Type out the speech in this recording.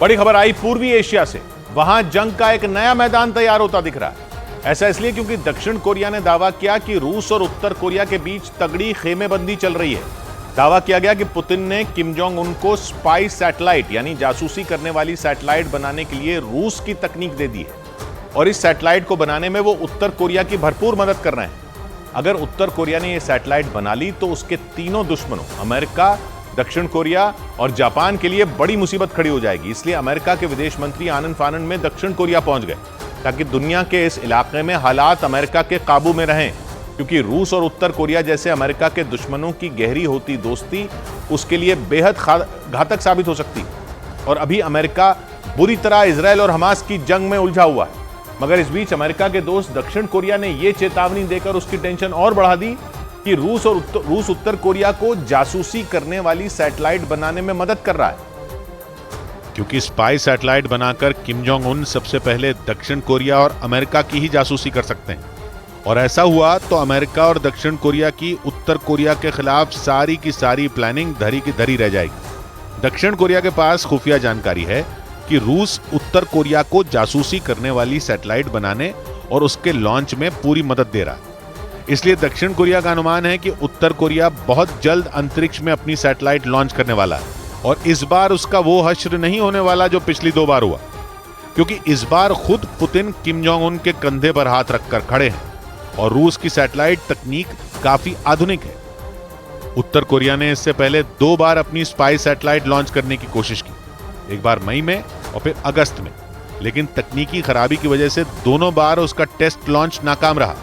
बड़ी खबर आई पूर्वी एशिया से। वहां जंग का एक नया मैदान तैयार होता दिख रहा है। ऐसा इसलिए क्योंकि दक्षिण कोरिया ने दावा किया कि रूस और उत्तर कोरिया के बीच तगड़ी खेमेबंदी चल रही है। दावा किया गया कि पुतिन ने किम जोंग उन को स्पाई सैटेलाइट यानी जासूसी करने वाली सैटेलाइट बनाने के लिए रूस की तकनीक दे दी है और इस सैटेलाइट को बनाने में वो उत्तर कोरिया की भरपूर मदद कर रहे हैं। अगर उत्तर कोरिया ने यह सैटेलाइट बना ली तो उसके तीनों दुश्मनों अमेरिका, दक्षिण कोरिया और जापान के लिए बड़ी मुसीबत खड़ी हो जाएगी। इसलिए अमेरिका के विदेश मंत्री आनन फानन में दक्षिण कोरिया पहुंच गए ताकि दुनिया के इस इलाके में हालात अमेरिका के काबू में रहें, क्योंकि रूस और उत्तर कोरिया जैसे अमेरिका के दुश्मनों की गहरी होती दोस्ती उसके लिए बेहद घातक साबित हो सकती है। और अभी अमेरिका बुरी तरह इजरायल और हमास की जंग में उलझा हुआ है। मगर इस बीच अमेरिका के दोस्त दक्षिण कोरिया ने यह चेतावनी देकर उसकी टेंशन और बढ़ा दी कि रूस उत्तर कोरिया को जासूसी करने वाली सैटेलाइट बनाने में मदद कर रहा है। क्योंकि स्पाई सैटेलाइट बनाकर किम जोंग उन सबसे पहले दक्षिण कोरिया और अमेरिका की ही जासूसी कर सकते हैं, और ऐसा हुआ तो अमेरिका और दक्षिण कोरिया की उत्तर कोरिया के खिलाफ सारी की सारी प्लानिंग धरी की धरी रह जाएगी। दक्षिण कोरिया के पास खुफिया जानकारी है कि रूस उत्तर कोरिया को जासूसी करने वाली सैटेलाइट बनाने और उसके लॉन्च में पूरी मदद दे रहा है। इसलिए दक्षिण कोरिया का अनुमान है कि उत्तर कोरिया बहुत जल्द अंतरिक्ष में अपनी सैटेलाइट लॉन्च करने वाला है, और इस बार उसका वो हश्र नहीं होने वाला जो पिछली 2 बार हुआ, क्योंकि इस बार खुद पुतिन किम जोंग उन के कंधे पर हाथ रखकर खड़े हैं और रूस की सैटेलाइट तकनीक काफी आधुनिक है। उत्तर कोरिया ने इससे पहले 2 बार अपनी स्पाई सैटेलाइट लॉन्च करने की कोशिश की, एक बार मई में और फिर अगस्त में, लेकिन तकनीकी खराबी की वजह से दोनों बार उसका टेस्ट लॉन्च नाकाम रहा।